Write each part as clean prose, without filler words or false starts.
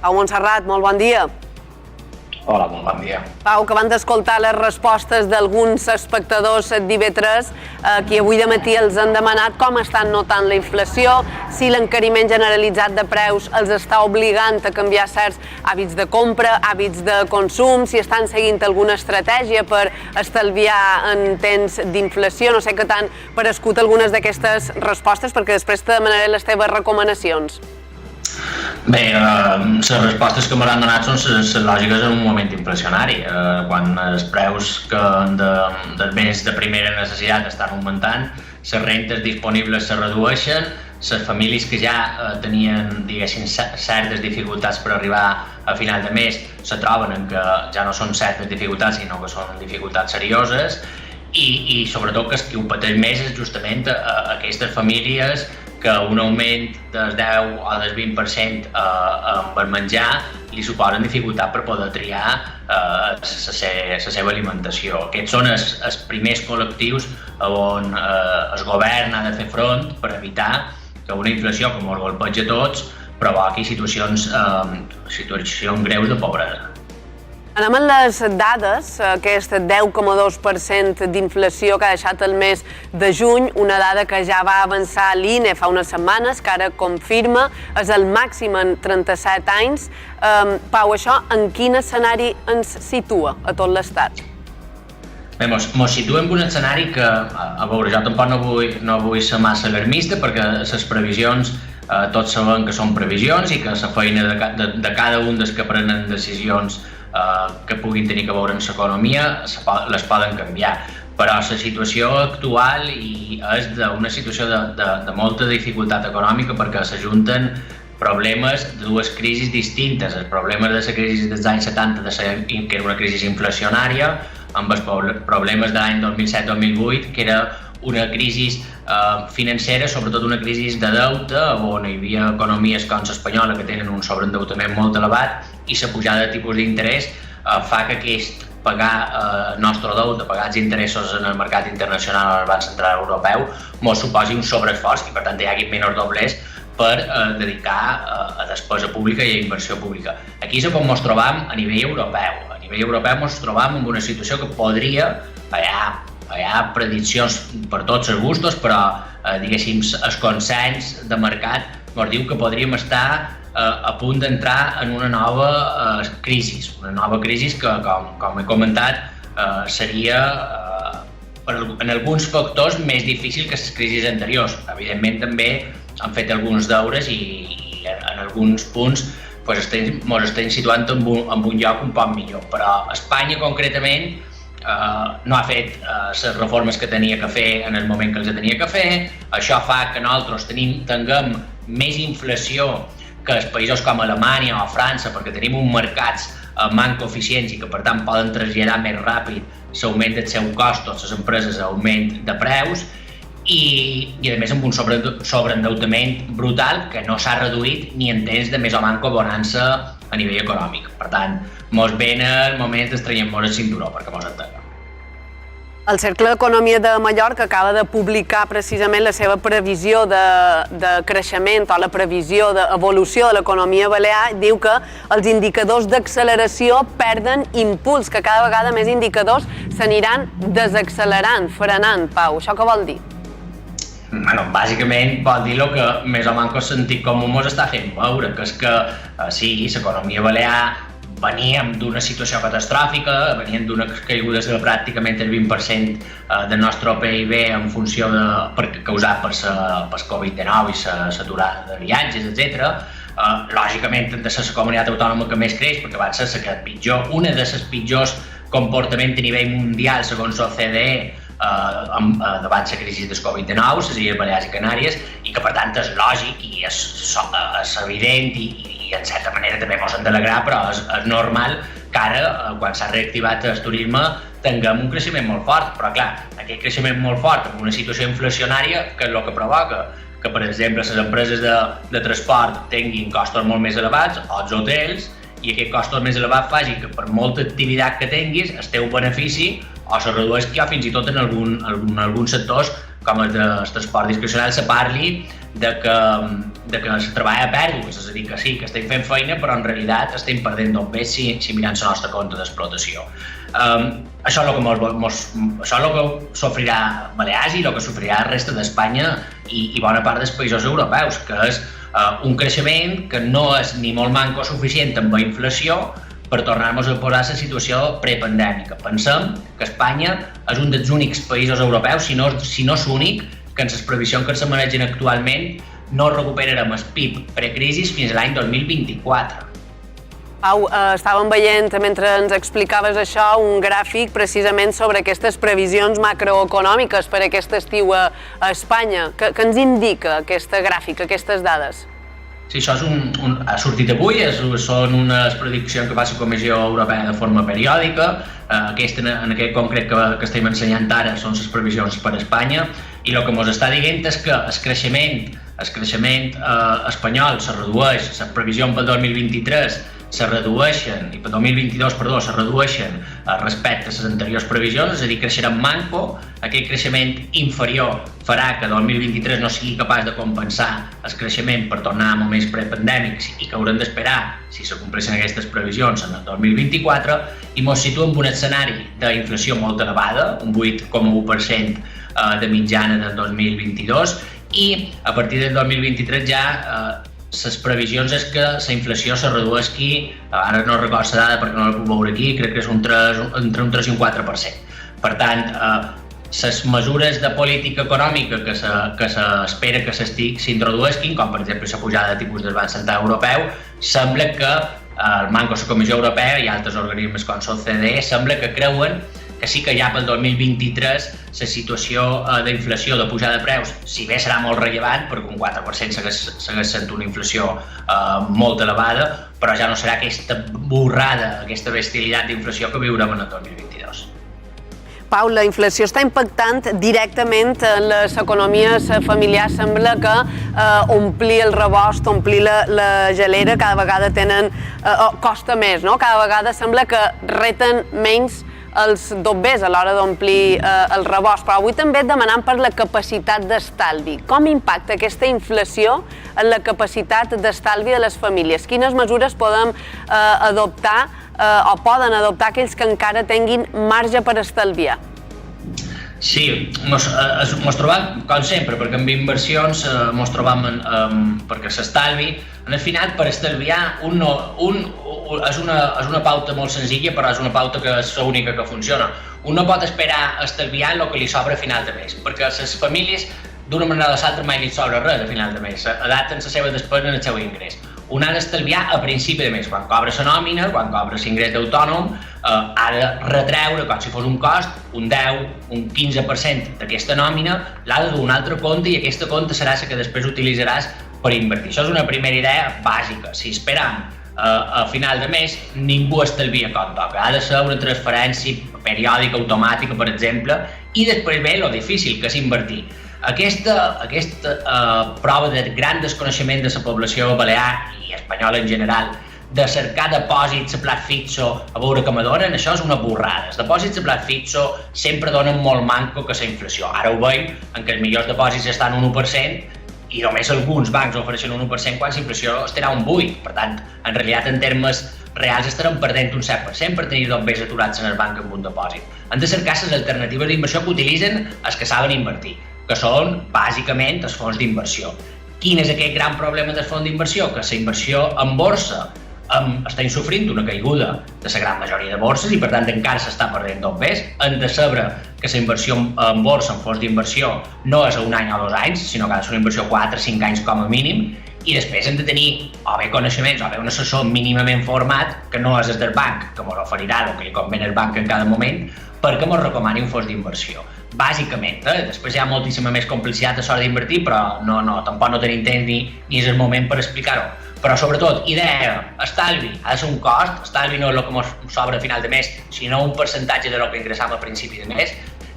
Pau Montserrat, molt bon dia. Hola, molt bon dia. Pau, acabant d'escoltar les respostes d'alguns espectadors d'IV3, qui avui de matí els han demanat com estan notant la inflació, si l'encariment generalitzat de preus els està obligant a canviar certs hàbits de compra, hàbits de consum, si estan seguint alguna estratègia per estalviar en temps d'inflació. No sé què t'han parescut algunes d'aquestes respostes, perquè després te demanaré les teves recomanacions. Bé, les respostes que m'han donat són les lògiques en un moment inflacionari, quan els preus dels béns de primera necessitat estan augmentant, les rentes disponibles se redueixen, les famílies que ja tenien, diguéssim, certes dificultats per arribar a final de mes se troben en que ja no són certes dificultats, sinó que són dificultats serioses, i sobretot que qui ho pateix més és justament aquestes famílies que un augment del 10 o del 20% per menjar li suposen dificultat per poder triar la seva alimentació. Aquests són els primers col·lectius on el govern ha de fer front per evitar que una inflació que ens golpeja a tots provoqui situacions greus de pobresa. Anem amb les dades, aquest 10,2% d'inflació que ha deixat el mes de juny, una dada que ja va avançar l'INE fa unes setmanes, que ara confirma, és el màxim en 37 anys. Pau, això en quin escenari ens situa a tot l'Estat? Bé, ens situem en un escenari que, a veure, jo tampoc no vull ser massa alarmista perquè les previsions tots sabem que són previsions i que la feina de cada un dels que prenen decisions que puguin tenir a veure amb l'economia les poden canviar. Però la situació actual és una situació de molta dificultat econòmica perquè s'ajunten problemes de dues crisis distintes. Els problemes de la crisi dels anys 70, que era una crisi inflacionària, amb els problemes de l'any 2007-2008, que era una crisi financera, sobretot una crisi de deute, on hi havia economies com l'espanyola que tenen un sobreendeutament molt elevat i la pujada de tipus d'interès fa que aquest pagar el nostre deute, pagar els interessos en el mercat internacional al Banc Central Europeu, ens suposi un sobreesforç i per tant hi hagi menys doblers per dedicar a despesa pública i a inversió pública. Aquí és on ens trobam a nivell europeu. A nivell europeu ens trobam en una situació que podria, hi ha prediccions per tots els gustos, però diguéssim el consens de mercat ens diu que podríem estar a punt d'entrar en una nova crisi que, com he comentat, seria en alguns factors més difícil que les crisis anteriors. Evidentment també han fet alguns deures i en alguns punts ens estem situant en un lloc un poc millor, però Espanya concretament no ha fet les reformes que tenia que fer en el moment que els tenia que fer. Això fa que nosaltres tinguem més inflació que els països com Alemanya o França, perquè tenim uns mercats manco eficients i que per tant poden traslladar més ràpid l'augment dels seus costos, les empreses augment de preus i a més amb un sobreendeutament brutal que no s'ha reduït ni en temps de més o manco bonança a nivell econòmic. Per tant, ens venen moments d'estrenyem-nos el cinturó, perquè ens entenguem. El Cercle d'Economia de Mallorca acaba de publicar precisament la seva previsió de creixement o la previsió d'evolució de l'economia balear. Diu que els indicadors d'acceleració perden impuls, que cada vegada més indicadors s'aniran desaccelerant, frenant. Pau, això què vol dir? Bàsicament vol dir el que més o menys el sentit comú ens està fent veure, que és que sí, l'economia balear veníem d'una situació catastròfica, veníem d'una caiguda de pràcticament el 20% del nostre PIB en funció causat per Covid-19 i l'aturada de viatges, etc. Lògicament, hem de ser la comunitat autònoma que més creix, perquè van ser una de les pitjors comportaments a nivell mundial, segons l'OCDE, davant la crisi del Covid-19, les Illes Balears i Canàries, i que per tant és lògic i és evident i en certa manera també ens hem d'alegrar, però és normal que ara, quan s'ha reactivat el turisme, tinguem un creixement molt fort. Però clar, aquest creixement molt fort en una situació inflacionària, que és el que provoca que, per exemple, les empreses de transport tinguin costos molt més elevats, o els hotels, i aquest costos més elevat faci que per molta activitat que tinguis, el teu benefici o se redueix fins i tot en alguns sectors com el del transport discrecional, se parli de que se treballa a pèrdues, és a dir, que sí, que estem fent feina, però en realitat estem perdent bé si mirem la nostra compte d'explotació. Això és el que sofrirà Balears i el que sofrirà la resta d'Espanya i bona part dels països europeus, que és un creixement que no és ni molt manco suficient amb la inflació per tornar-nos a posar a la situació prepandèmica. Pensem que Espanya és un dels únics països europeus, si no és l'únic, que en les previsions que se manegen actualment no recuperarem el PIB precrisis fins a l'any 2024. Pau, estàvem veient, mentre ens explicaves això, un gràfic precisament sobre aquestes previsions macroeconòmiques per aquest estiu a Espanya. Què ens indica aquesta gràfica, aquestes dades? Sí, això ha sortit avui, són unes prediccions que fa la Comissió Europea de forma periòdica. En aquest concret que estem ensenyant ara són les previsions per a Espanya i el que ens està dient és que el creixement espanyol se redueix, les previsions pel 2023 se redueixen, i pel 2022, perdó, se redueixen respecte a les anteriors previsions, és a dir, creixeran manco. Aquell creixement inferior farà que el 2023 no sigui capaç de compensar el creixement per tornar a moments prepandèmics i que haurem d'esperar, si se compleixen aquestes previsions, en el 2024, i ens situem en un escenari d'inflació molt elevada, un 8,1% de mitjana del 2022, i a partir del 2023 ja les previsions és que la inflació se redueixi, ara no recordo la dada perquè no la puc veure aquí, crec que és entre un 3 i un 4%. Per tant, les mesures de política econòmica que s'espera que s'introdueixin, com per exemple la pujada de tipus del Banc Central Europeu, sembla que el Banc, la Comissió Europea i altres organismes com l'OCDE sembla que creuen que sí que ja pel 2023 la situació d'inflació, de pujada de preus, si bé serà molt rellevant, perquè un 4% segueix sent una inflació molt elevada, però ja no serà aquesta borrada, aquesta bestialitat d'inflació que viurem en el 2022. Pau, la inflació està impactant directament en les economies familiars. Sembla que omplir el rebost, omplir la gelera, cada vegada costa més, no? Cada vegada sembla que reten menys els dobbers a l'hora d'omplir el rebost, però avui també et demanam per la capacitat d'estalvi. Com impacta aquesta inflació en la capacitat d'estalvi de les famílies? Quines mesures podem adoptar o poden adoptar aquells que encara tinguin marge per estalviar? Sí, ens trobam, com sempre, perquè amb inversions ens trobam perquè s'estalvi. Al final, per estalviar, és una pauta molt senzilla, però és una pauta que és l'única que funciona. Un no pot esperar estalviar el que li sobra a final de mes, perquè a les famílies, d'una manera o de l'altra, mai li sobra res a final de mes. Adapten la seva despesa en el seu ingrés. Un ha d'estalviar a principi de mes, quan cobra la nòmina, quan cobra l'ingrés d'autònom, ha de retreure, com si fos un cost, un 10, un 15% d'aquesta nòmina, l'ha de dur a un altre compte i aquesta compte serà la que després utilitzaràs per invertir. Això és una primera idea bàsica. Si esperam a final de mes, ningú estalvia com toca. Ha de ser una transferència periòdica, automàtica, per exemple, i després ve el difícil, que és invertir. Aquesta prova de gran desconeixement de la població balear i espanyola en general, de cercar depòsits a plat fixo a veure què me donen, això és una borrada. Els depòsits a plat fixo sempre donen molt manco que la inflació. Ara ho veiem en què els millors depòsits estan un 1% i només alguns bancs ofereixen un 1% quan la inflació estarà un 8%. Per tant, en realitat, en termes reals estarem perdent un 7% per tenir dobbers aturats en el banc amb un depòsit. Han de cercar les alternatives d'inversió que utilitzen els que saben invertir, que són, bàsicament, els fons d'inversió. Quin és aquest gran problema del fons d'inversió? Que la inversió en borsa està sofrint una caiguda de la gran majoria de borses i, per tant, encara s'està perdent dobbers. Hem de saber que la inversió en borsa, en fons d'inversió, no és a un any o 2 anys, sinó que ha de ser una inversió 4 o 5 anys com a mínim, i després hem de tenir o bé coneixements o bé un assessor mínimament format, que no és des del banc, que ens oferirà el que li convé al banc en cada moment, perquè ens recomani un fons d'inversió. Bàsicament, després hi ha moltíssima més complicitat a l'hora d'invertir, però tampoc no tenim temps ni és el moment per explicar-ho. Però sobretot, idea, estalvi, ha de ser un cost, estalvi no és el que ens sobra a final de mes, sinó un percentatge de lo que ingressam a principi de mes,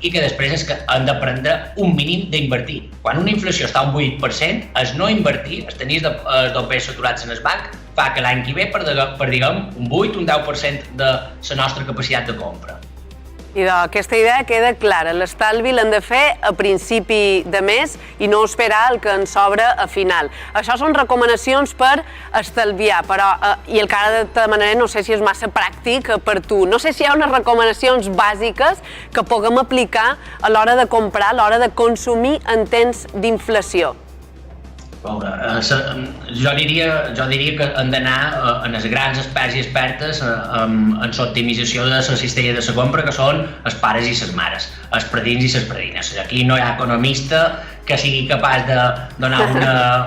i que després és que hem d'aprendre un mínim d'invertir. Quan una inflació està a un 8%, el no invertir, el tenir els dobbers saturats en el banc, fa que l'any que ve per diguem, un 8, un 10% de la nostra capacitat de compra. I aquesta idea queda clara. L'estalvi l'hem de fer a principi de mes i no esperar el que ens sobra a final. Això són recomanacions per estalviar, però, i el que ara de manera no sé si és massa pràctic per tu. No sé si hi ha unes recomanacions bàsiques que puguem aplicar a l'hora de comprar, a l'hora de consumir en temps d'inflació. Jo diria que hem d'anar en els grans experts i expertes en l'optimització de la cistella de la compra, que són els pares i les mares, els predins i les predines. Aquí no hi ha economista que sigui capaç de donar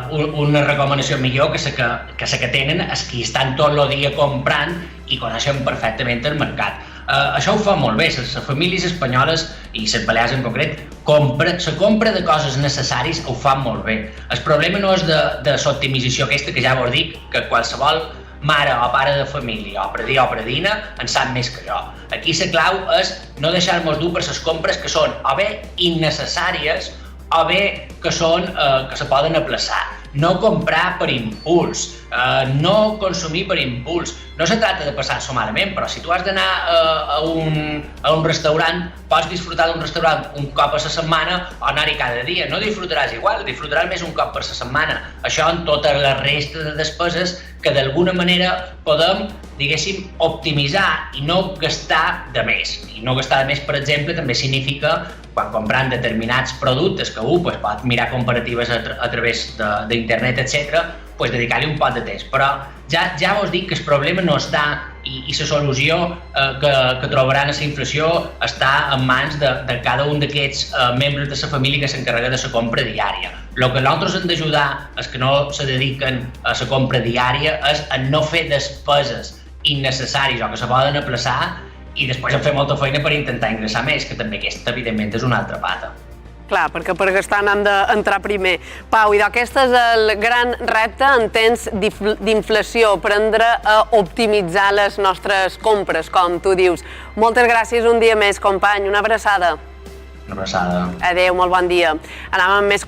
una recomanació millor que la que tenen els que estan tot el dia comprant i coneixen perfectament el mercat. Això ho fa molt bé, les famílies espanyoles i les balears en concret, la compra de coses necessàries ho fan molt bé. El problema no és de l'optimització aquesta, que ja vos dic que qualsevol mare o pare de família o predí o predina en sap més que jo. Aquí la clau és no deixar-nos dur per les compres que són o bé innecessàries o bé que se poden aplaçar. No comprar per impuls, no consumir per impuls. No se tracta de passar-s'ho malament, però si tu has d'anar a un restaurant, pots disfrutar d'un restaurant un cop a la setmana o anar-hi cada dia. No disfrutaràs igual, disfrutaràs més un cop per la setmana. Això en tota la resta de despeses que d'alguna manera podem, diguéssim, optimitzar i no gastar de més. I no gastar de més, per exemple, també significa quan comprant determinats productes que pot mirar comparatives a través d'internet, etc., dedicar-li un poc de temps. Però ja vos dic que el problema no està i la solució que trobaran a la inflació està en mans de cada un d'aquests membres de la família que s'encarrega de la compra diària. El que nosaltres hem d'ajudar els que no se dediquen a la compra diària és a no fer despeses innecessàries o que se poden aplaçar i després fer molta feina per intentar ingressar més, que també aquesta, evidentment, és una altra pata. Clar, perquè per gastar n'han d'entrar primer. Pau, i aquest és el gran repte en temps d'inflació, aprendre a optimitzar les nostres compres, com tu dius. Moltes gràcies un dia més, company. Una abraçada. Una abraçada. Adéu, molt bon dia. Anàvem amb més